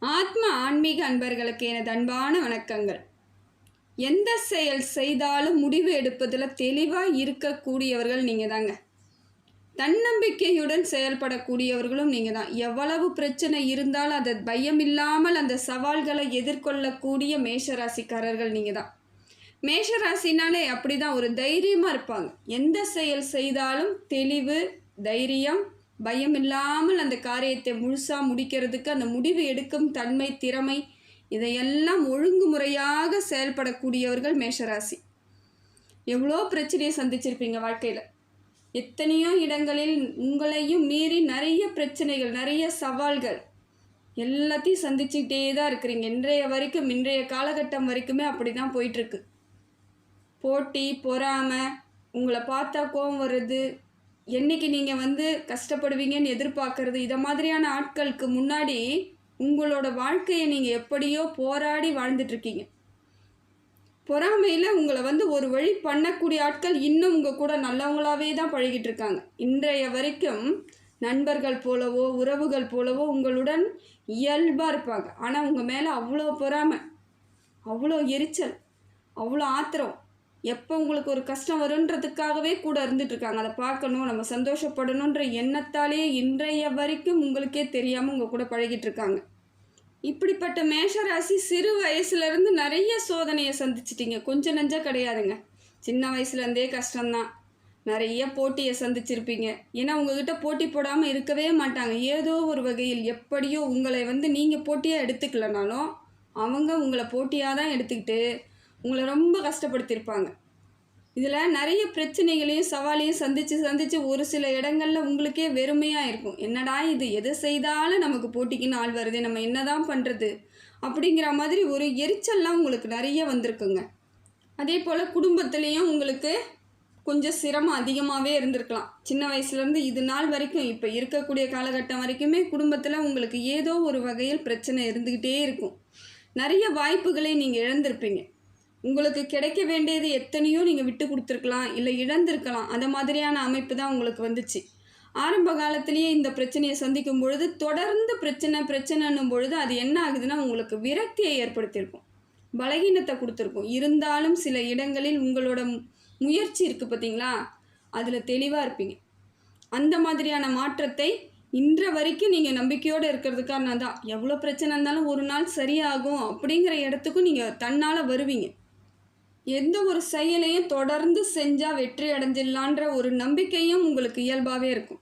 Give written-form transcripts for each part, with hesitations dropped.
ஆன்மீக அன்பர்களுக்கு எனது அன்பான வணக்கங்கள். எந்த செயல் செய்தாலும் முடிவு எடுப்பதில் தெளிவாக இருக்கக்கூடியவர்கள் நீங்கள் தாங்க. தன்னம்பிக்கையுடன் செயல்படக்கூடியவர்களும் நீங்கள் தான். எவ்வளவு பிரச்சனை இருந்தாலும் அதை பயமில்லாமல் அந்த சவால்களை எதிர்கொள்ளக்கூடிய மேஷராசிக்காரர்கள் நீங்கள் தான். மேஷராசினாலே அப்படி தான் ஒரு தைரியமாக இருப்பாங்க. எந்த செயல் செய்தாலும் தெளிவு, தைரியம், பயம் இல்லாமல் அந்த காரியத்தை முழுசாக முடிக்கிறதுக்கு அந்த முடிவு எடுக்கும் தன்மை, திறமை, இதையெல்லாம் ஒழுங்குமுறையாக செயல்படக்கூடியவர்கள் மேஷராசி. எவ்வளோ பிரச்சனையை சந்திச்சிருப்பீங்க வாழ்க்கையில். எத்தனையோ இடங்களில் உங்களையும் மீறி நிறைய பிரச்சனைகள், நிறைய சவால்கள் எல்லாத்தையும் சந்திச்சுக்கிட்டே தான் இருக்கிறீங்க. இன்றைய காலகட்டம் வரைக்குமே அப்படி தான் போயிட்டுருக்கு. போட்டி, பொறாமை, உங்களை பார்த்தா கோபம் வருது, என்றைக்கு நீங்கள் கஷ்டப்படுவீங்கன்னு எதிர்பார்க்கறது, இதை மாதிரியான ஆட்களுக்கு முன்னாடி உங்களோட வாழ்க்கையை நீங்கள் எப்படியோ போராடி வாழ்ந்துட்டுருக்கீங்க. பொறாமையில் உங்களை ஒரு வழி பண்ணக்கூடிய ஆட்கள் இன்னும் உங்கள் கூட நல்லவங்களாகவே தான் பழகிட்டு இருக்காங்க. இன்றைய வரைக்கும் நண்பர்கள் போலவோ உறவுகள் போலவோ உங்களுடன் இயல்பாக இருப்பாங்க. ஆனால் உங்கள் மேலே அவ்வளோ பொறாமை, அவ்வளோ எரிச்சல், அவ்வளோ ஆத்திரம், எப்போ உங்களுக்கு ஒரு கஷ்டம் வருன்றதுக்காகவே கூட இருந்துகிட்ருக்காங்க. அதை பார்க்கணும், நம்ம சந்தோஷப்படணுன்ற எண்ணத்தாலேயே இன்றைய வரைக்கும் உங்களுக்கே தெரியாமல் உங்கள் கூட பழகிட்டு இருக்காங்க. இப்படிப்பட்ட மேஷராசி சிறு வயசுலேருந்து நிறைய சோதனையை சந்திச்சிட்டிங்க. கொஞ்சம் நஞ்சா கிடையாதுங்க. சின்ன வயசுலேருந்தே கஷ்டம்தான். நிறைய போட்டியை சந்திச்சிருப்பீங்க. ஏன்னா உங்கள்கிட்ட போட்டி போடாமல் இருக்கவே மாட்டாங்க. ஏதோ ஒரு வகையில் எப்படியோ உங்களை நீங்கள் போட்டியாக எடுத்துக்கலனாலும் அவங்க உங்களை போட்டியாக தான் எடுத்துக்கிட்டு உங்களை ரொம்ப கஷ்டப்படுத்தியிருப்பாங்க. இதில் நிறைய பிரச்சனைகளையும் சவாலையும் சந்தித்து ஒரு சில இடங்களில் உங்களுக்கே வெறுமையாக இருக்கும். என்னடா இது, எது செய்தாலும் நமக்கு போட்டிக்குன்னு ஆள் வருது, நம்ம என்ன தான் பண்ணுறது அப்படிங்கிற மாதிரி ஒரு எரிச்சல்லாம் உங்களுக்கு நிறைய வந்திருக்குங்க. அதே போல் குடும்பத்துலேயும் உங்களுக்கு கொஞ்சம் சிரமம் அதிகமாகவே இருந்திருக்கலாம். சின்ன வயசுலேருந்து இது நாள் வரைக்கும், இப்போ இருக்கக்கூடிய காலகட்டம் வரைக்குமே குடும்பத்தில் உங்களுக்கு ஏதோ ஒரு வகையில் பிரச்சனை இருந்துக்கிட்டே இருக்கும். நிறைய வாய்ப்புகளை நீங்கள் இழந்திருப்பீங்க. உங்களுக்கு கிடைக்க வேண்டியது எத்தனையோ நீங்கள் விட்டு கொடுத்துருக்கலாம், இல்லை இழந்திருக்கலாம். அந்த மாதிரியான அமைப்பு தான் உங்களுக்கு வந்துச்சு. ஆரம்ப காலத்திலேயே இந்த பிரச்சனையை சந்திக்கும் பொழுது தொடர்ந்து பிரச்சனைன்னும் பொழுது அது என்ன ஆகுதுன்னா உங்களுக்கு விரக்தியை ஏற்படுத்தியிருக்கும், பலகீனத்தை கொடுத்துருக்கும். இருந்தாலும் சில இடங்களில் உங்களோட முயற்சி இருக்குது பார்த்தீங்களா, அதில் தெளிவாக இருப்பீங்க. அந்த மாதிரியான மாற்றத்தை இன்ற வரைக்கும் நீங்கள் நம்பிக்கையோடு இருக்கிறதுக்காக தான். எவ்வளோ பிரச்சனை இருந்தாலும் ஒரு நாள் சரியாகும் அப்படிங்கிற இடத்துக்கும் நீங்கள் தன்னால் வருவீங்க. எந்த ஒரு செயலையும் தொடர்ந்து செஞ்சால் வெற்றி அடைஞ்சிடலான்ற ஒரு நம்பிக்கையும் உங்களுக்கு இயல்பாகவே இருக்கும்.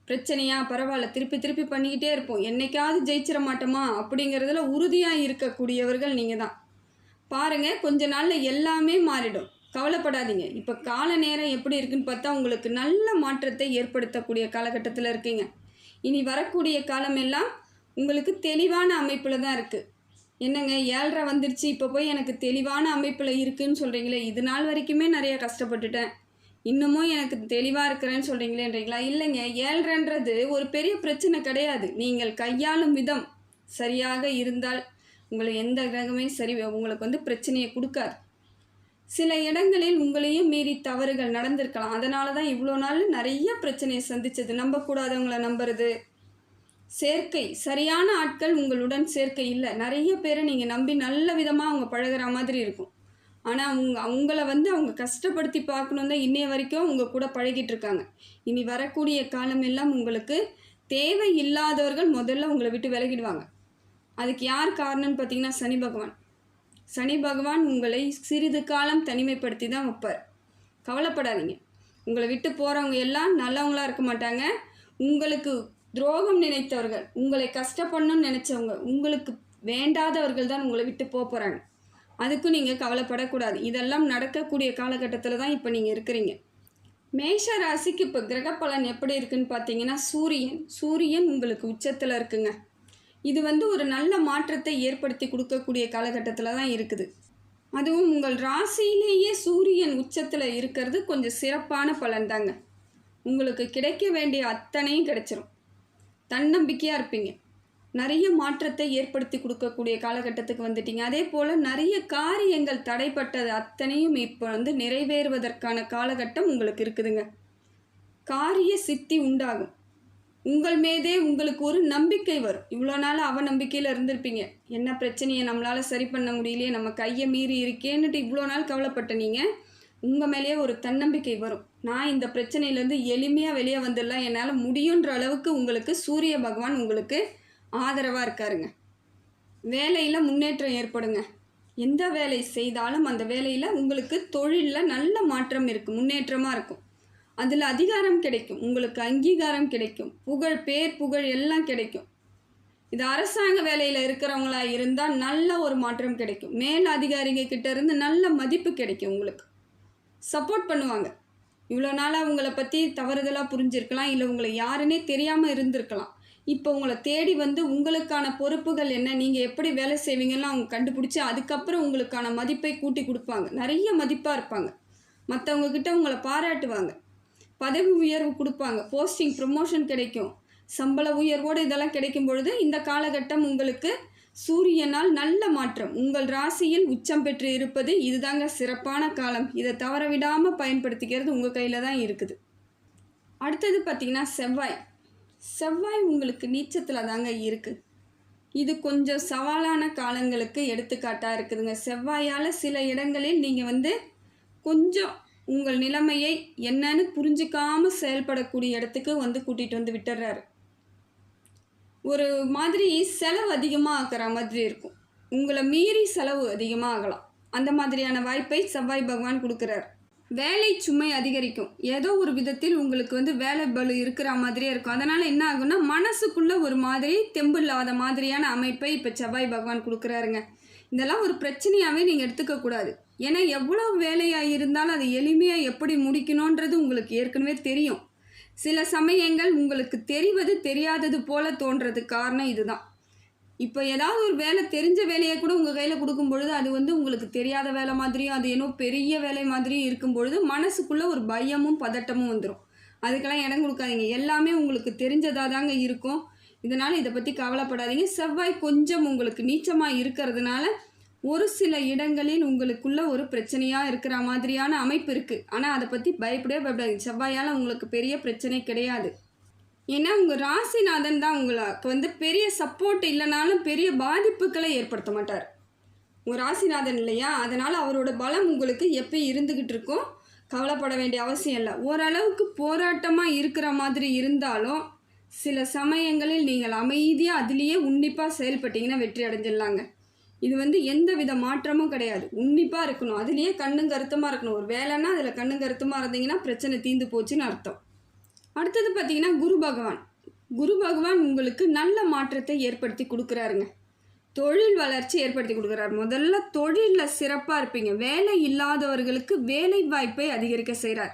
பிரச்சனையா, பரவாயில்ல, திருப்பி பண்ணிக்கிட்டே இருப்போம், என்னைக்காவது ஜெயிச்சிட மாட்டோமா அப்படிங்கிறதுல உறுதியாக இருக்கக்கூடியவர்கள் நீங்கள் தான். பாருங்கள், கொஞ்ச நாளில் எல்லாமே மாறிடும், கவலைப்படாதீங்க. இப்போ கால நேரம் எப்படி இருக்குன்னு பார்த்தா உங்களுக்கு நல்ல மாற்றத்தை ஏற்படுத்தக்கூடிய காலகட்டத்தில் இருக்கீங்க. இனி வரக்கூடிய காலமெல்லாம் உங்களுக்கு தெளிவான அமைப்பில் தான் இருக்குது. என்னங்க 7:30 வந்துடுச்சு, இப்போ போய் எனக்கு தெளிவான அமைப்பில் இருக்குதுன்னு சொல்கிறீங்களே, இது நாள் வரைக்குமே நிறைய கஷ்டப்பட்டுட்டேன், இன்னமும் எனக்கு தெளிவாக இருக்கிறேன்னு சொல்கிறீங்களேன்றீங்களா? இல்லைங்க, 7:30ன்றது ஒரு பெரிய பிரச்சனை கிடையாது. நீங்கள் கையாளும் விதம் சரியாக இருந்தால் உங்களை எந்த கிரகமே உங்களுக்கு பிரச்சனையை கொடுக்காது. சில இடங்களில் உங்களையும் மீறி தவறுகள் நடந்திருக்கலாம். அதனால தான் இவ்வளோ நாள் நிறைய பிரச்சனையை சந்தித்தது. நம்பக்கூடாதவங்களை நம்புறது, சேர்க்கை, சரியான ஆட்கள் உங்களுடன் சேர்க்கை இல்லை. நிறைய பேரை நீங்கள் நம்பி நல்ல விதமாக அவங்க பழகிற மாதிரி இருக்கும். ஆனால் உங்களை அவங்க கஷ்டப்படுத்தி பார்க்கணும் தான் இன்னைய வரைக்கும் உங்கள் கூட பழகிட்டு இருக்காங்க. இனி வரக்கூடிய காலமெல்லாம் உங்களுக்கு தேவை இல்லாதவர்கள் முதல்ல உங்களை விட்டு விலகிடுவாங்க. அதுக்கு யார் காரணம்னு பார்த்தீங்கன்னா சனி பகவான். சனி பகவான் உங்களை சிறிது காலம் தனிமைப்படுத்தி தான் வைப்பார். கவலைப்படாதீங்க. உங்களை விட்டு போகிறவங்க எல்லாம் நல்லவங்களாக இருக்க மாட்டாங்க. உங்களுக்கு துரோகம் நினைத்தவர்கள், உங்களை கஷ்டப்படணும்னு நினச்சவங்க, உங்களுக்கு வேண்டாதவர்கள் தான் உங்களை விட்டு போகிறாங்க. அதுக்கும் நீங்கள் கவலைப்படக்கூடாது. இதெல்லாம் நடக்கக்கூடிய காலகட்டத்தில் தான் இப்போ நீங்கள் இருக்கிறீங்க. மேஷ ராசிக்கு இப்போ கிரக பலன் எப்படி இருக்குன்னு பார்த்தீங்கன்னா சூரியன் உங்களுக்கு உச்சத்தில் இருக்குங்க. இது ஒரு நல்ல மாற்றத்தை ஏற்படுத்தி கொடுக்கக்கூடிய காலகட்டத்தில் தான் இருக்குது. அதுவும் உங்கள் ராசியிலேயே சூரியன் உச்சத்தில் இருக்கிறது கொஞ்சம் சிறப்பான பலன் தாங்க. உங்களுக்கு கிடைக்க வேண்டிய அத்தனையும் கிடைச்சிரும். தன்னம்பிக்கையாக இருப்பீங்க. நிறைய மாற்றத்தை ஏற்படுத்தி கொடுக்கக்கூடிய காலகட்டத்துக்கு வந்துட்டீங்க. அதே போல் நிறைய காரியங்கள் தடைப்பட்டது அத்தனையும் இப்போ நிறைவேறுவதற்கான காலகட்டம் உங்களுக்கு இருக்குதுங்க. காரிய சித்தி உண்டாகும். உங்கள் மீதே உங்களுக்கு ஒரு நம்பிக்கை வரும். இவ்வளோ நாள் அவநம்பிக்கையில் இருந்திருப்பீங்க. என்ன பிரச்சனையை நம்மளால் சரி பண்ண முடியலையே, நம்ம கையை மீறி இருக்கேன்னுட்டு இவ்வளோ நாள் கவலைப்பட்ட நீங்கள், உங்கள் மேலேயே ஒரு தன்னம்பிக்கை வரும். நான் இந்த பிரச்சனையிலேருந்து எளிமையாக வெளியே வந்துடலாம், என்னால் முடியுன்ற அளவுக்கு உங்களுக்கு சூரிய பகவான் உங்களுக்கு ஆதரவாக இருக்காருங்க. வேலையில் முன்னேற்றம் ஏற்படுங்க. எந்த வேலை செய்தாலும் அந்த வேலையில் உங்களுக்கு தொழிலில் நல்ல மாற்றம் இருக்கும், முன்னேற்றமாக இருக்கும். அதில் அதிகாரம் கிடைக்கும், உங்களுக்கு அங்கீகாரம் கிடைக்கும், பேர் புகழ் எல்லாம் கிடைக்கும். இது அரசாங்க வேலையில் இருக்கிறவங்களா இருந்தால் நல்ல ஒரு மாற்றம் கிடைக்கும். மேல் அதிகாரிங்க கிட்ட இருந்து நல்ல மதிப்பு கிடைக்கும், உங்களுக்கு சப்போர்ட் பண்ணுவாங்க. இவ்வளோ நாளாக உங்களை பற்றி தவறுதலாக புரிஞ்சிருக்கலாம், இல்லை உங்களை யாருன்னே தெரியாமல் இருந்திருக்கலாம். இப்போ உங்களை தேடி வந்து உங்களுக்கான பொறுப்புகள் என்ன, நீங்கள் எப்படி வேலை செய்வீங்கன்னு அவங்க கண்டுபிடிச்சி அதுக்கப்புறம் உங்களுக்கான மதிப்பை கூட்டி கொடுப்பாங்க. நிறைய மதிப்பாக இருப்பாங்க, மற்றவங்கக்கிட்ட உங்களை பாராட்டுவாங்க, பதவி உயர்வு கொடுப்பாங்க, போஸ்டிங் ப்ரமோஷன் கிடைக்கும், சம்பள உயர்வோடு இதெல்லாம் கிடைக்கும் பொழுது இந்த காலகட்டம் உங்களுக்கு சூரியனால் நல்ல மாற்றம். உங்கள் ராசியில் உச்சம் பெற்று இருப்பது இதுதாங்க சிறப்பான காலம். இதை தவற விடாமல் பயன்படுத்திக்கிறது உங்கள் கையில் தான் இருக்குது. அடுத்தது பார்த்திங்கன்னா செவ்வாய் உங்களுக்கு நீச்சத்தில் தாங்க இருக்குது. இது கொஞ்சம் சவாலான காலங்களுக்கு எடுத்துக்காட்டாக இருக்குதுங்க. செவ்வாயால் சில இடங்களில் நீங்கள் கொஞ்சம் உங்கள் நிலைமையை என்னன்னு புரிஞ்சிக்காமல் செயல்படக்கூடிய இடத்துக்கு கூட்டிகிட்டு வந்து விட்டுறாரு. ஒரு மாதிரி செலவு அதிகமாக ஆக்கிற மாதிரி இருக்கும், உங்களை மீறி செலவு அதிகமாக ஆகலாம். அந்த மாதிரியான வாய்ப்பை செவ்வாய் பகவான் கொடுக்குறார். வேலை சுமை அதிகரிக்கும், ஏதோ ஒரு விதத்தில் உங்களுக்கு வேலை பளு இருக்கிற மாதிரியே இருக்கும். அதனால் என்ன ஆகும்னா மனசுக்குள்ளே ஒரு மாதிரி தெம்பு இல்லாத மாதிரியான அமைப்பை இப்போ செவ்வாய் பகவான் கொடுக்குறாருங்க. இதெல்லாம் ஒரு பிரச்சனையாகவே நீங்கள் எடுத்துக்கக்கூடாது. ஏன்னா எவ்வளோ வேலையாக இருந்தாலும் அதை எளிமையாக எப்படி முடிக்கணுன்றது உங்களுக்கு ஏற்கனவே தெரியும். சில சமயங்கள் உங்களுக்கு தெரியாதது போல தோன்றதுக்கு காரணம் இதுதான். இப்போ ஏதாவது ஒரு வேலை, தெரிஞ்ச வேலையை கூட உங்கள் கையில் கொடுக்கும் பொழுது அது உங்களுக்கு தெரியாத வேலை மாதிரியும் அது ஏன்னோ பெரிய வேலை மாதிரியும் இருக்கும் பொழுது மனசுக்குள்ளே ஒரு பயமும் பதட்டமும் வந்துடும். அதுக்கெல்லாம் இடம் கொடுக்காதீங்க. எல்லாமே உங்களுக்கு தெரிஞ்சதாக தாங்க இருக்கும். இதனால் இதை பற்றி கவலைப்படாதீங்க. செவ்வாய் கொஞ்சம் உங்களுக்கு நீச்சமாக இருக்கிறதுனால ஒரு சில இடங்களில் உங்களுக்குள்ள ஒரு பிரச்சனையாக இருக்கிற மாதிரியான அமைப்பு இருக்குது. ஆனால் அதை பற்றி பயப்படாதீங்க. செவ்வாயால் உங்களுக்கு பெரிய பிரச்சனை கிடையாது. ஏன்னா உங்கள் ராசிநாதன் தான் உங்களுக்கு பெரிய சப்போர்ட் இல்லைனாலும் பெரிய பாதிப்புகளை ஏற்படுத்த மாட்டார். உங்கள் ராசிநாதன் இல்லையா, அதனால் அவரோட பலம் உங்களுக்கு எப்போ இருந்துக்கிட்டு இருக்கோம், கவலைப்பட வேண்டிய அவசியம் இல்லை. ஓரளவுக்கு போராட்டமாக இருக்கிற மாதிரி இருந்தாலும் சில சமயங்களில் நீங்கள் அமைதியாக அதிலேயே உன்னிப்பாக செயல்பட்டீங்கன்னா வெற்றி அடைஞ்சிடலாங்க. இது எந்த வித மாற்றமும் கிடையாது. உன்னிப்பாக இருக்கணும், அதுலேயே கண்ணும் கருத்துமாக இருக்கணும். ஒரு வேலைன்னா அதில் கண்ணும் கருத்துமாக இருந்தீங்கன்னா பிரச்சனை தீர்ந்து போச்சுன்னு அர்த்தம். அடுத்தது பார்த்திங்கன்னா குரு பகவான் உங்களுக்கு நல்ல மாற்றத்தை ஏற்படுத்தி கொடுக்குறாருங்க. தொழில் வளர்ச்சி ஏற்படுத்தி கொடுக்குறாரு. முதல்ல தொழிலில் சிறப்பாக இருப்பீங்க. வேலை இல்லாதவர்களுக்கு வேலை வாய்ப்பை அதிகரிக்க செய்கிறார்.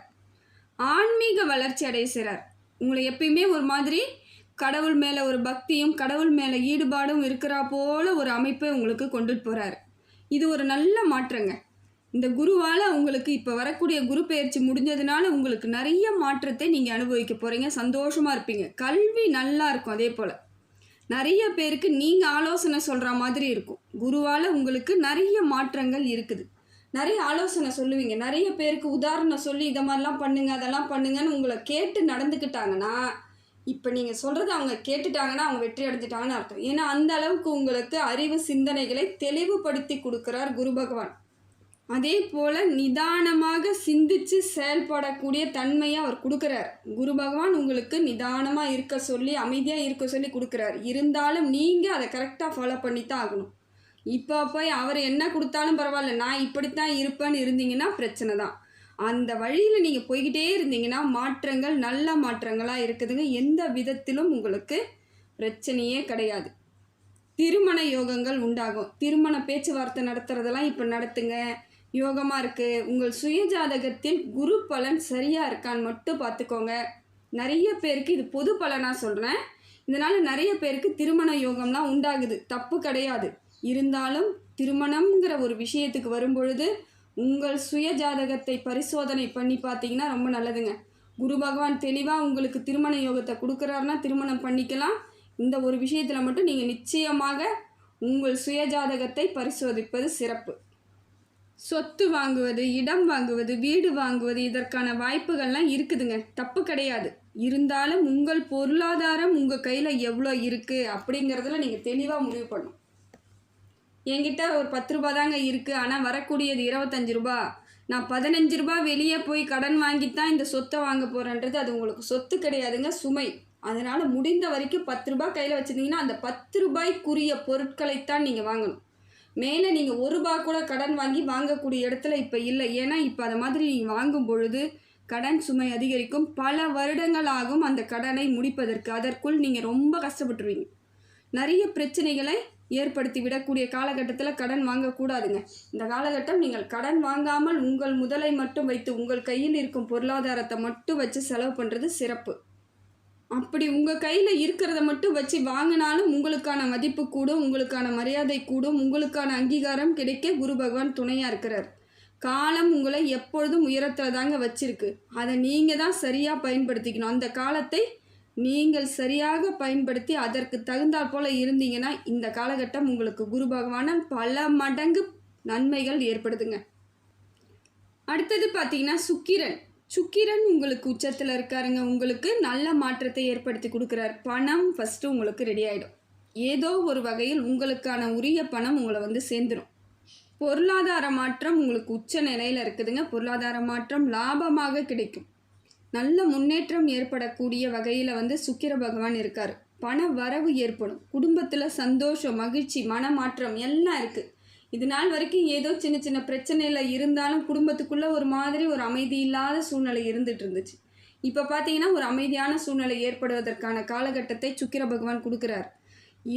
ஆன்மீக வளர்ச்சி அடைய செய்கிறார். உங்களை எப்பயுமே ஒரு மாதிரி கடவுள் மேலே ஒரு பக்தியும் கடவுள் மேலே ஈடுபாடும் இருக்கிறா போல ஒரு அமைப்பை உங்களுக்கு கொண்டுட்டு போகிறாரு. இது ஒரு நல்ல மாற்றங்க. இந்த குருவால் உங்களுக்கு இப்போ வரக்கூடிய குரு பயிற்சி முடிஞ்சதுனால உங்களுக்கு நிறைய மாற்றத்தை நீங்கள் அனுபவிக்க போகிறீங்க. சந்தோஷமாக இருப்பீங்க. கல்வி நல்லா இருக்கும். அதே போல் நிறைய பேருக்கு நீங்கள் ஆலோசனை சொல்கிற மாதிரி இருக்கும். குருவால் உங்களுக்கு நிறைய மாற்றங்கள் இருக்குது. நிறைய ஆலோசனை சொல்லுவீங்க. நிறைய பேருக்கு உதாரணம் சொல்லி இதை மாதிரிலாம் பண்ணுங்க அதெல்லாம் பண்ணுங்கன்னு உங்களை கேட்டு நடந்துக்கிட்டாங்கன்னா, இப்போ நீங்கள் சொல்கிறது அவங்க கேட்டுட்டாங்கன்னா அவங்க வெற்றி அடைஞ்சிட்டாங்கன்னு அர்த்தம். ஏன்னா அந்த அளவுக்கு உங்களுக்கு அறிவு சிந்தனைகளை தெளிவுபடுத்தி கொடுக்குறார் குரு பகவான். அதே போல் நிதானமாக சிந்தித்து செயல்படக்கூடிய தன்மையை அவர் கொடுக்குறார். குரு பகவான் உங்களுக்கு நிதானமாக இருக்க சொல்லி அமைதியாக இருக்க சொல்லி கொடுக்குறாரு. இருந்தாலும் நீங்கள் அதை கரெக்டாக ஃபாலோ பண்ணி தான் ஆகணும். இப்போ போய் அவர் என்ன கொடுத்தாலும் பரவாயில்ல, நான் இப்படித்தான் இருப்பேன்னு இருந்தீங்கன்னா பிரச்சனை தான். அந்த வழியில் நீங்கள் போய்கிட்டே இருந்தீங்கன்னா மாற்றங்கள் நல்ல மாற்றங்களாக இருக்குதுங்க. எந்த விதத்திலும் உங்களுக்கு பிரச்சனையே கிடையாது. திருமண யோகங்கள் உண்டாகும். திருமண பேச்சுவார்த்தை நடத்துறதெல்லாம் இப்போ நடத்துங்க, யோகமாக இருக்குது. உங்கள் சுய ஜாதகத்தில் குரு பலன் சரியாக இருக்கான்னு மட்டும் பார்த்துக்கோங்க. நிறைய பேருக்கு இது பொது பலனாக சொல்கிறேன். இதனால் நிறைய பேருக்கு திருமண யோகம்லாம் உண்டாகுது, தப்பு கிடையாது. இருந்தாலும் திருமணம்ங்கிற ஒரு விஷயத்துக்கு வரும்பொழுது உங்கள் சுய ஜாதகத்தை பரிசோதனை பண்ணி பார்த்தீங்கன்னா ரொம்ப நல்லதுங்க. குரு பகவான் தெளிவாக உங்களுக்கு திருமண யோகத்தை கொடுக்குறாருன்னா திருமணம் பண்ணிக்கலாம். இந்த ஒரு விஷயத்தில் மட்டும் நீங்கள் நிச்சயமாக உங்கள் சுய ஜாதகத்தை பரிசோதிப்பது சிறப்பு. சொத்து வாங்குவது, இடம் வாங்குவது, வீடு வாங்குவது, இதற்கான வாய்ப்புகள்லாம் இருக்குதுங்க, தப்பு கிடையாது. இருந்தாலும் உங்கள் பொருளாதாரம் உங்கள் கையில் எவ்வளோ இருக்குது அப்படிங்கிறதுல நீங்கள் தெளிவாக முடிவு பண்ணணும். என்கிட்ட ஒரு 10 ரூபா தாங்க இருக்குது, ஆனால் வரக்கூடியது 25 ரூபா, நான் 15 ரூபா வெளியே போய் கடன் வாங்கித்தான் இந்த சொத்தை வாங்க போகிறேன்றது அது உங்களுக்கு சொத்து கிடையாதுங்க, சுமை. அதனால் முடிந்த வரைக்கும் 10 ரூபா கையில் வச்சுருந்தீங்கன்னா அந்த 10 ரூபாய்க்குரிய பொருட்களைத்தான் நீங்கள் வாங்கணும். மேலே நீங்கள் 1 ரூபா கூட கடன் வாங்கி வாங்கக்கூடிய இடத்துல இப்போ இல்லை. ஏன்னா இப்போ அதை மாதிரி நீங்கள் வாங்கும் பொழுது கடன் சுமை அதிகரிக்கும். பல வருடங்கள் ஆகும் அந்த கடனை முடிப்பதற்கு. அதற்குள் நீங்கள் ரொம்ப கஷ்டப்பட்டுருவீங்க. நிறைய பிரச்சனைகளை ஏற்படுத்தி விடக்கூடிய காலகட்டத்தில் கடன் வாங்கக்கூடாதுங்க. இந்த காலகட்டம் நீங்கள் கடன் வாங்காமல் உங்கள் முதலை மட்டும் வைத்து உங்கள் கையில் இருக்கும் பொருளாதாரத்தை மட்டும் வச்சு செலவு பண்ணுறது சிறப்பு. அப்படி உங்கள் கையில் இருக்கிறத மட்டும் வச்சு வாங்கினாலும் உங்களுக்கான மதிப்பு கூடும், உங்களுக்கான மரியாதை கூடும், உங்களுக்கான அங்கீகாரம் கிடைக்க குரு பகவான் துணையாக இருக்கிறார். காலம் உங்களை எப்பொழுதும் உயரத்தில் தாங்க வச்சிருக்கு. அதை நீங்கள் தான் சரியாக பயன்படுத்திக்கணும். அந்த காலத்தை நீங்கள் சரியாக பயன்படுத்தி அதற்கு தகுந்தாற் போல் இருந்தீங்கன்னா இந்த காலகட்டம் உங்களுக்கு குரு பகவானால் பல மடங்கு நன்மைகள் ஏற்படுதுங்க. அடுத்தது பார்த்தீங்கன்னா சுக்கிரன் உங்களுக்கு உச்சத்தில் இருக்காருங்க. உங்களுக்கு நல்ல மாற்றத்தை ஏற்படுத்தி கொடுக்குறார். பணம் ஃபஸ்ட்டு உங்களுக்கு ரெடி ஆகிடும். ஏதோ ஒரு வகையில் உங்களுக்கான உரிய பணம் உங்களை வந்து சேர்ந்துடும். பொருளாதார மாற்றம் உங்களுக்கு உச்ச நிலையில் இருக்குதுங்க. பொருளாதார மாற்றம் லாபமாக கிடைக்கும். நல்ல முன்னேற்றம் ஏற்படக்கூடிய வகையில் வந்து சுக்கிர பகவான் இருக்கார். பண வரவு ஏற்படும். குடும்பத்தில் சந்தோஷம், மகிழ்ச்சி, மனமாற்றம் எல்லாம் இருக்குது. இது நாள் வரைக்கும் ஏதோ சின்ன சின்ன பிரச்சனையில் இருந்தாலும் குடும்பத்துக்குள்ளே ஒரு மாதிரி ஒரு அமைதி இல்லாத சூழ்நிலை இருந்துகிட்டு இருந்துச்சு. இப்போ பார்த்தீங்கன்னா ஒரு அமைதியான சூழ்நிலை ஏற்படுவதற்கான காலகட்டத்தை சுக்கிர பகவான் கொடுக்குறார்.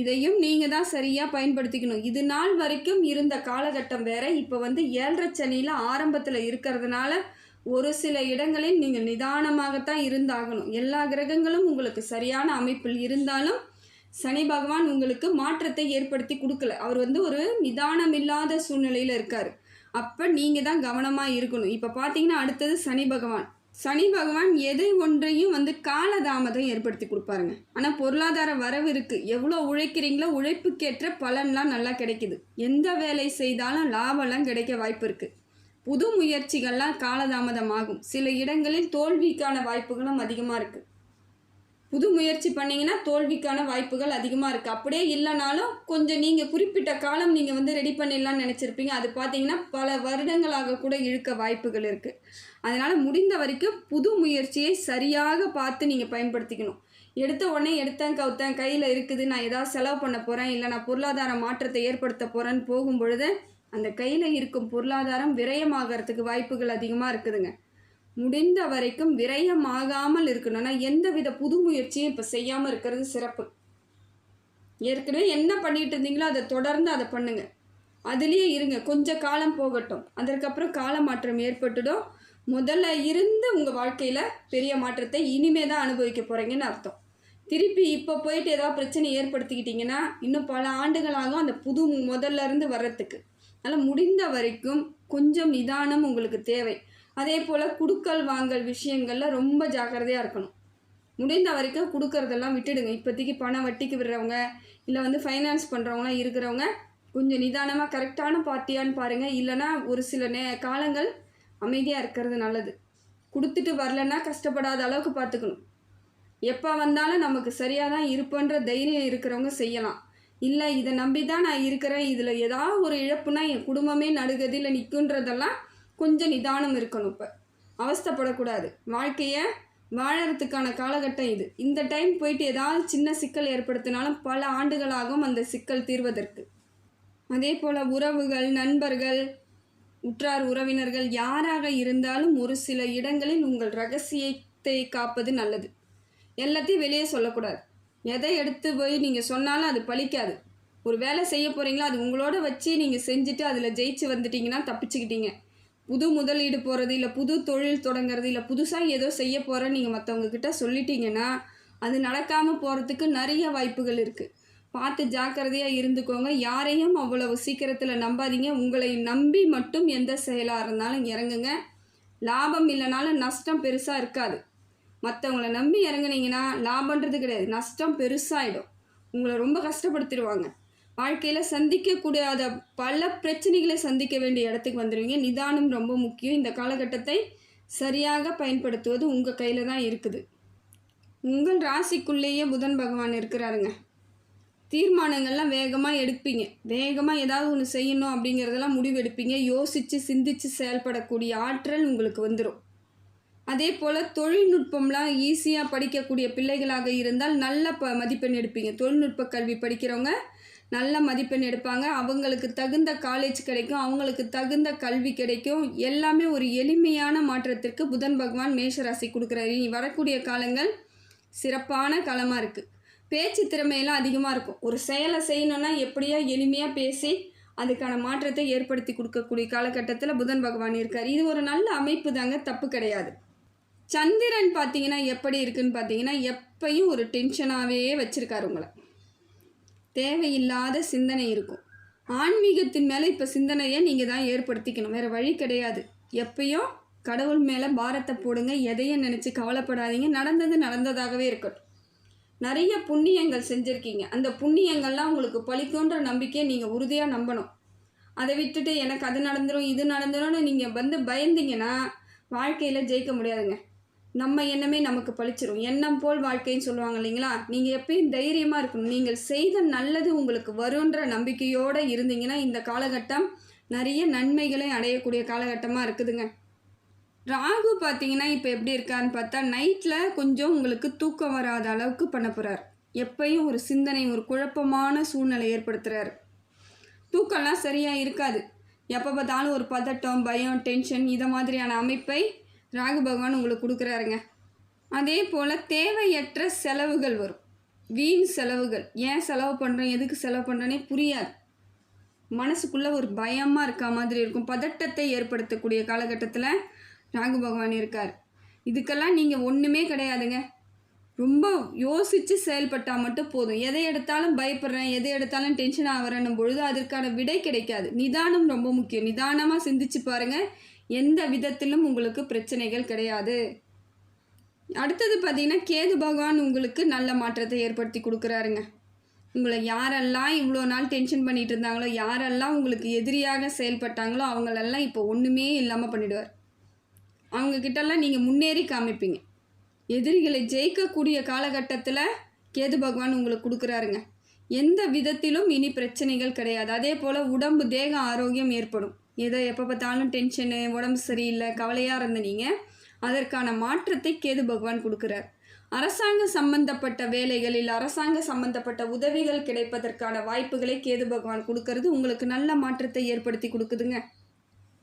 இதையும் நீங்கள் தான் சரியாக பயன்படுத்திக்கணும். இது நாள் வரைக்கும் இருந்த காலகட்டம் வேற. இப்போ வந்து 7.5 சனியில் ஆரம்பத்தில் இருக்கிறதுனால ஒரு சில இடங்களில் நீங்கள் நிதானமாகத்தான் இருந்தாகணும். எல்லா கிரகங்களும் உங்களுக்கு சரியான அமைப்பில் இருந்தாலும் சனி பகவான் உங்களுக்கு மாற்றத்தை ஏற்படுத்தி கொடுக்கல. அவர் வந்து ஒரு நிதானம் இல்லாத சூழ்நிலையில் இருக்கார். அப்போ நீங்கள் தான் கவனமாக இருக்கணும். இப்போ பார்த்தீங்கன்னா அடுத்தது சனி பகவான் எதை ஒன்றையும் வந்து காலதாமதம் ஏற்படுத்தி கொடுப்பாருங்க. ஆனால் பொருளாதார வரவு இருக்குது. எவ்வளோ உழைக்கிறீங்களோ உழைப்புக்கேற்ற பலன்லாம் நல்லா கிடைக்குது. எந்த வேலை செய்தாலும் லாபம்லாம் கிடைக்க வாய்ப்பு இருக்குது. புது முயற்சிகள்லாம் காலதாமதம் ஆகும். சில இடங்களில் தோல்விக்கான வாய்ப்புகளும் அதிகமாக இருக்குது. புது முயற்சி பண்ணிங்கன்னா தோல்விக்கான வாய்ப்புகள் அதிகமாக இருக்குது. அப்படியே இல்லைனாலும் கொஞ்சம் நீங்கள் குறிப்பிட்ட காலம் நீங்கள் வந்து ரெடி பண்ணிடலான்னு நினச்சிருப்பீங்க. அது பார்த்தீங்கன்னா பல வருடங்களாக கூட இழுக்க வாய்ப்புகள் இருக்குது. அதனால் முடிந்த வரைக்கும் புது முயற்சியை சரியாக பார்த்து நீங்கள் பயன்படுத்திக்கணும். எடுத்த உடனே எடுத்தேன் கவுத்தேன் கையில் இருக்குது, நான் ஏதாவது செலவு பண்ண போகிறேன், இல்லை நான் பொருளாதார மாற்றத்தை ஏற்படுத்த போகிறேன்னு போகும் பொழுது அந்த கையில் இருக்கும் பொருளாதாரம் விரயமாகறதுக்கு வாய்ப்புகள் அதிகமாக இருக்குதுங்க. முடிந்த வரைக்கும் விரயமாகாமல் இருக்கணும்னா எந்தவித புது முயற்சியும் இப்போ செய்யாமல் இருக்கிறது சிறப்பு. ஏற்கனவே என்ன பண்ணிட்டு இருந்தீங்களோ அதை தொடர்ந்து அதை பண்ணுங்க. அதுலேயே இருங்க. கொஞ்சம் காலம் போகட்டும். அதற்கப்புறம் கால மாற்றம் ஏற்பட்டுடும். முதல்ல இருந்து உங்கள் வாழ்க்கையில் பெரிய மாற்றத்தை இனிமே தான் அனுபவிக்க போகிறீங்கன்னு அர்த்தம். திருப்பி இப்போ போயிட்டு ஏதாவது பிரச்சனை ஏற்படுத்திக்கிட்டிங்கன்னா இன்னும் பல ஆண்டுகளாகும் அந்த புது முதல்ல இருந்து வர்றதுக்கு. அதனால் முடிந்த வரைக்கும் கொஞ்சம் நிதானம் உங்களுக்கு தேவை. அதே போல் குடுக்கல் வாங்கல் விஷயங்களில் ரொம்ப ஜாக்கிரதையாக இருக்கணும். முடிந்த வரைக்கும் கொடுக்கறதெல்லாம் விட்டுடுங்க. இப்போதைக்கு பணம் வட்டிக்கு விடுறவங்க இல்லை வந்து ஃபைனான்ஸ் பண்ணுறவங்களாம் இருக்கிறவங்க கொஞ்சம் நிதானமாக கரெக்டான பார்ட்டியான்னு பாருங்கள். இல்லைனா ஒரு சில காலங்கள் அமைதியாக இருக்கிறது நல்லது. கொடுத்துட்டு வரலன்னா கஷ்டப்படாத அளவுக்கு பார்த்துக்கணும். எப்போ வந்தாலும் நமக்கு சரியாக தான் இருப்பன்ற தைரியம் இருக்கிறவங்க செய்யலாம். இல்லை இதை நம்பி தான் நான் இருக்கிறேன், இதில் ஏதாவது ஒரு இழப்புனா என் குடும்பமே நடுகதில் நிற்குன்றதெல்லாம் கொஞ்சம் நிதானம் இருக்கணும். இப்போ அவஸ்தைப்படக்கூடாது. வாழ்க்கையை வாழறதுக்கான காலகட்டம் இது. இந்த டைம் போயிட்டு ஏதாவது சின்ன சிக்கல் ஏற்படுத்தினாலும் பல ஆண்டுகளாகும் அந்த சிக்கல் தீர்வதற்கு. அதே போல் உறவுகள், நண்பர்கள், உற்றார் உறவினர்கள் யாராக இருந்தாலும் ஒரு சில இடங்களில் உங்கள் ரகசியத்தை காப்பது நல்லது. எல்லாத்தையும் வெளியே சொல்லக்கூடாது. எதை எடுத்து போய் நீங்கள் சொன்னாலும் அது பலிக்காது. ஒரு வேலை செய்ய போகிறீங்களா அது உங்களோட வச்சு நீங்கள் செஞ்சுட்டு அதில் ஜெயிச்சு வந்துட்டீங்கன்னா தப்பிச்சுக்கிட்டீங்க. புது முதலீடு போகிறது இல்லை புது தொழில் தொடங்கிறது இல்லை புதுசாக ஏதோ செய்ய போகிறேன்னு நீங்கள் மற்றவங்கக்கிட்ட சொல்லிட்டீங்கன்னா அது நடக்காமல் போகிறதுக்கு நிறைய வாய்ப்புகள் இருக்குது. பார்த்து ஜாக்கிரதையாக இருந்துக்கோங்க. யாரையும் அவ்வளவு சீக்கிரத்தில் நம்பாதீங்க. உங்களை நம்பி மட்டும் எந்த செயலாக இருந்தாலும் இறங்குங்க. லாபம் இல்லைனாலும் நஷ்டம் பெருசாக இருக்காது. மற்றவங்களை நம்பி இறங்குனீங்கன்னா லாபன்றது கிடையாது, நஷ்டம் பெருசாகிடும். உங்களை ரொம்ப கஷ்டப்படுத்திடுவாங்க. வாழ்க்கையில் சந்திக்கக்கூடாத பல பிரச்சனைகளை சந்திக்க வேண்டிய இடத்துக்கு வந்துடுவீங்க. நிதானம் ரொம்ப முக்கியம். இந்த காலகட்டத்தை சரியாக பயன்படுத்துவது உங்கள் கையில் தான் இருக்குது. உங்கள் ராசிக்குள்ளேயே புதன் பகவான் இருக்கிறாருங்க. தீர்மானங்கள்லாம் வேகமாக எடுப்பீங்க. வேகமாக ஏதாவது ஒன்று செய்யணும் அப்படிங்கிறதெல்லாம் முடிவெடுப்பீங்க. யோசித்து சிந்தித்து செயல்படக்கூடிய ஆற்றல் உங்களுக்கு வந்துடும். அதே போல் தொழில்நுட்பம்லாம் ஈஸியாக படிக்கக்கூடிய பிள்ளைகளாக இருந்தால் நல்ல மதிப்பெண் எடுப்பீங்க. தொழில்நுட்ப கல்வி படிக்கிறவங்க நல்ல மதிப்பெண் எடுப்பாங்க. அவங்களுக்கு தகுந்த காலேஜ் கிடைக்கும், அவங்களுக்கு தகுந்த கல்வி கிடைக்கும். எல்லாமே ஒரு எளிமையான மாற்றத்திற்கு புதன் பகவான் மேஷராசி கொடுக்குறாரு. இனி வரக்கூடிய காலங்கள் சிறப்பான காலமாக இருக்குது. பேச்சு திறமையெல்லாம் அதிகமாக இருக்கும். ஒரு செயலை செய்யணுன்னா எப்படியா எளிமையாக பேசி அதுக்கான மாற்றத்தை ஏற்படுத்தி கொடுக்கக்கூடிய காலகட்டத்தில் புதன் பகவான் இருக்கார். இது ஒரு நல்ல அமைப்பு தாங்க, தப்பு கிடையாது. சந்திரன் பார்த்தீங்கன்னா எப்படி இருக்குன்னு பார்த்தீங்கன்னா, எப்பையும் ஒரு டென்ஷனாகவே வச்சுருக்காரு உங்களை. தேவையில்லாத சிந்தனை இருக்கும். ஆன்மீகத்தின் மேலே இப்போ சிந்தனையை நீங்கள் தான் ஏற்படுத்திக்கணும், வேறு வழி கிடையாது. எப்பயும் கடவுள் மேலே பாரத்தை போடுங்க. எதையும் நினச்சி கவலைப்படாதீங்க. நடந்தது நடந்ததாகவே இருக்கட்டும். நிறைய புண்ணியங்கள் செஞ்சுருக்கீங்க. அந்த புண்ணியங்கள்லாம் உங்களுக்கு பலிக்குன்ற நம்பிக்கையை நீங்கள் உறுதியாக நம்பணும். அதை விட்டுட்டு எனக்கு அது நடந்துடும் இது நடந்துடும்னு நீங்கள் பயந்தீங்கன்னா வாழ்க்கையில் ஜெயிக்க முடியாதுங்க. நம்ம எண்ணமே நமக்கு பழிச்சிரும். எண்ணம் போல் வாழ்க்கைன்னு சொல்லுவாங்க இல்லைங்களா? நீங்கள் எப்பயும் தைரியமாக இருக்கணும். நீங்கள் செய்த நல்லது உங்களுக்கு வருன்ற நம்பிக்கையோடு இருந்தீங்கன்னா இந்த காலகட்டம் நிறைய நன்மைகளை அடையக்கூடிய காலகட்டமாக இருக்குதுங்க. ராகு பார்த்தீங்கன்னா இப்போ எப்படி இருக்கான்னு பார்த்தா, நைட்டில் கொஞ்சம் உங்களுக்கு தூக்கம் வராத அளவுக்கு பண்ண போகிறார். எப்பயும் ஒரு சிந்தனை, ஒரு குழப்பமான சூழ்நிலை ஏற்படுத்துகிறாரு. தூக்கம்லாம் சரியாக இருக்காது. எப்போ பார்த்தாலும் ஒரு பதட்டம், பயம், டென்ஷன், இதை மாதிரியான அமைப்பை ராகு பகவான் உங்களுக்கு கொடுக்குறாருங்க. அதே போல் தேவையற்ற செலவுகள் வரும். வீண் செலவுகள். ஏன் செலவு பண்ணுறோம், எதுக்கு செலவு பண்ணுறோன்னே புரியாது. மனசுக்குள்ளே ஒரு பயமாக இருக்கா மாதிரி இருக்கும். பதட்டத்தை ஏற்படுத்தக்கூடிய காலகட்டத்தில் ராகு பகவான் இருக்கார். இதுக்கெல்லாம் நீங்கள் ஒன்றுமே கிடையாதுங்க. ரொம்ப யோசித்து செயல்பட்டால் மட்டும் போதும். எதை எடுத்தாலும் பயப்படுறேன், எதை எடுத்தாலும் டென்ஷன் ஆகிறேன்னும் பொழுது அதற்கான விடை கிடைக்காது. நிதானம் ரொம்ப முக்கியம். நிதானமாக சிந்திச்சு பாருங்கள். எந்த விதத்திலும் உங்களுக்கு பிரச்சனைகள் கிடையாது. அடுத்தது பார்த்திங்கன்னா, கேது பகவான் உங்களுக்கு நல்ல மாற்றத்தை ஏற்படுத்தி கொடுக்குறாருங்க. உங்களை யாரெல்லாம் இவ்வளோ நாள் டென்ஷன் பண்ணிகிட்டு இருந்தாங்களோ, யாரெல்லாம் உங்களுக்கு எதிரியாக செயல்பட்டாங்களோ அவங்களெல்லாம் இப்போ ஒன்றுமே இல்லாமல் பண்ணிவிடுவார். அவங்கக்கிட்டெல்லாம் நீங்கள் முன்னேறி காமிப்பீங்க. எதிரிகளை ஜெயிக்கக்கூடிய காலகட்டத்தில் கேது பகவான் உங்களுக்கு கொடுக்குறாருங்க. எந்த விதத்திலும் இனி பிரச்சனைகள் கிடையாது. அதே போல் உடம்பு தேக ஆரோக்கியம் ஏற்படும். ஏதோ எப்போ பார்த்தாலும் டென்ஷனு, உடம்பு சரியில்லை, கவலையாக இருந்த நீங்கள் அதற்கான மாற்றத்தை கேது பகவான் கொடுக்குறார். அரசாங்க சம்பந்தப்பட்ட வேலைகளில் அரசாங்க சம்பந்தப்பட்ட உதவிகள் கிடைப்பதற்கான வாய்ப்புகளை கேது பகவான் கொடுக்கறது உங்களுக்கு நல்ல மாற்றத்தை ஏற்படுத்தி கொடுக்குதுங்க.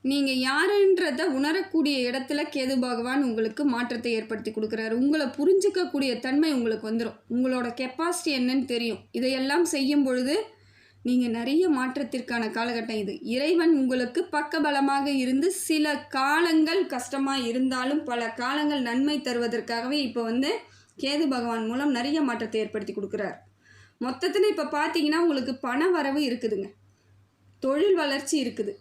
நீங்கள் யாருன்றதை உணரக்கூடிய இடத்துல கேது பகவான் உங்களுக்கு மாற்றத்தை ஏற்படுத்தி கொடுக்குறாரு. உங்களை புரிஞ்சிக்கக்கூடிய தன்மை உங்களுக்கு வந்துடும். உங்களோட கெப்பாசிட்டி என்னன்னு தெரியும். இதையெல்லாம் செய்யும் பொழுது நீங்கள் நிறைய மாற்றத்திற்கான காலகட்டம் இது. இறைவன் உங்களுக்கு பக்கபலமாக இருந்து சில காலங்கள் கஷ்டமாக இருந்தாலும் பல காலங்கள் நன்மை தருவதற்காகவே இப்போ கேது பகவான் மூலம் நிறைய மாற்றத்தை ஏற்படுத்தி கொடுக்குறார். மொத்தத்தில் இப்போ பார்த்தீங்கன்னா உங்களுக்கு பண வரவு இருக்குதுங்க. தொழில் வளர்ச்சி இருக்குது.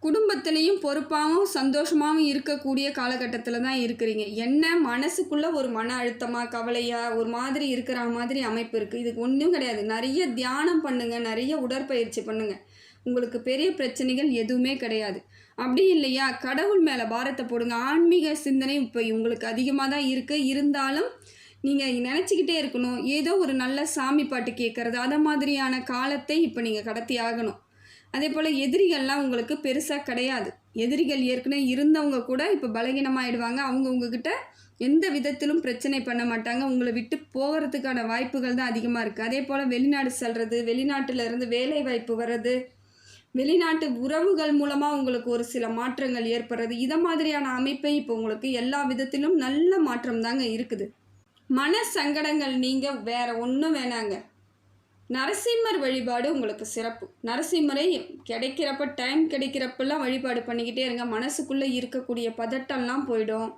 குடும்பத்திலையும் பொறுப்பாகவும் சந்தோஷமாகவும் இருக்கக்கூடிய காலகட்டத்தில் தான் இருக்கிறீங்க. என்ன மனசுக்குள்ளே ஒரு மன அழுத்தமாக, கவலையாக, ஒரு மாதிரி இருக்கிற மாதிரி அமைப்பு இருக்குது. இதுக்கு ஒன்றும் கிடையாது. நிறைய தியானம் பண்ணுங்கள், நிறைய உடற்பயிற்சி பண்ணுங்கள். உங்களுக்கு பெரிய பிரச்சனைகள் எதுவுமே கிடையாது. அப்படி இல்லையா, கடவுள் மேலே பாரத்தை போடுங்க. ஆன்மீக சிந்தனை இப்போ உங்களுக்கு அதிகமாக தான் இருக்குது. இருந்தாலும் நீங்கள் நினச்சிக்கிட்டே இருக்கணும். ஏதோ ஒரு நல்ல சாமி பாட்டு கேட்குறது, அதை மாதிரியான காலத்தை இப்போ நீங்கள் கடத்தி ஆகணும். அதே போல் எதிரிகள்லாம் உங்களுக்கு பெருசாக கிடையாது. எதிரிகள் ஏற்கனவே இருந்தவங்க கூட இப்போ பலகீனமாகிடுவாங்க. அவங்க உங்ககிட்ட எந்த விதத்திலும் பிரச்சனை பண்ண மாட்டாங்க. உங்களை விட்டு போகிறதுக்கான வாய்ப்புகள் தான் அதிகமாக இருக்குது. அதே போல் வெளிநாடு செல்வது, வெளிநாட்டிலேருந்து வேலை வாய்ப்பு வர்றது, வெளிநாட்டு உறவுகள் மூலமாக உங்களுக்கு ஒரு சில மாற்றங்கள் ஏற்படுறது, இதை மாதிரியான அமைப்பை இப்போ உங்களுக்கு எல்லா விதத்திலும் நல்ல மாற்றம் தாங்க இருக்குது. மன சங்கடங்கள் நீங்கள் வேறு ஒன்றும் வேணாங்க. நரசிம்மர் வழிபாடு உங்களுக்கு சிறப்பு. நரசிம்மரை கிடைக்கிறப்ப, டைம் கிடைக்கிறப்பெல்லாம் வழிபாடு பண்ணிக்கிட்டே இருங்க. மனசுக்குள்ளே இருக்கக்கூடிய பதட்டம்லாம் போயிடும்.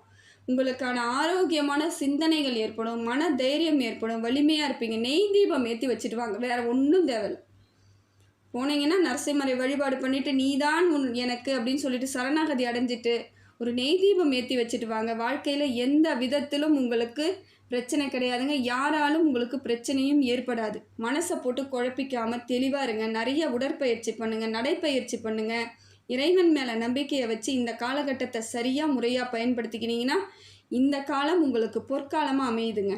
உங்களுக்கான ஆரோக்கியமான சிந்தனைகள் ஏற்படும், மன தைரியம் ஏற்படும், வலிமையாக இருப்பீங்க. நெய் தீபம் ஏற்றி வச்சுட்டு வாங்க, வேறு ஒன்றும் தேவையில்லை. போனீங்கன்னா நரசிம்மரை வழிபாடு பண்ணிவிட்டு நீதான் எனக்கு அப்படின்னு சொல்லிட்டு சரணாகதி அடைஞ்சிட்டு ஒரு நெய் தீபம் ஏற்றி வச்சுட்டு வாங்க. வாழ்க்கையில் எந்த விதத்திலும் உங்களுக்கு பிரச்சனை கிடையாதுங்க. யாராலும் உங்களுக்கு பிரச்சனையும் ஏற்படாது. மனசை போட்டு குழப்பிக்காமல் தெளிவாக இருங்க. நிறைய உடற்பயிற்சி பண்ணுங்கள், நடைப்பயிற்சி பண்ணுங்கள். இறைவன் மேலே நம்பிக்கையை வச்சு இந்த காலகட்டத்தை சரியாக முறையாக பயன்படுத்திக்கினீங்கன்னா இந்த காலம் உங்களுக்கு பொற்காலமாக அமையுதுங்க.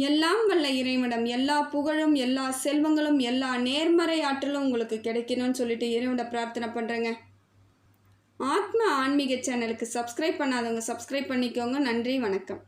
எல்லாம் வல்ல இறைவனிடம் எல்லா புகழும், எல்லா செல்வங்களும், எல்லா நேர்மறை ஆற்றலும் உங்களுக்கு கிடைக்கணும்னு சொல்லிட்டு இறைவனை பிரார்த்தனை பண்ணுறேங்க. ஆத்ம ஆன்மீக சேனலுக்கு சப்ஸ்கிரைப் பண்ணாதவங்க சப்ஸ்கிரைப் பண்ணிக்கோங்க. நன்றி, வணக்கம்.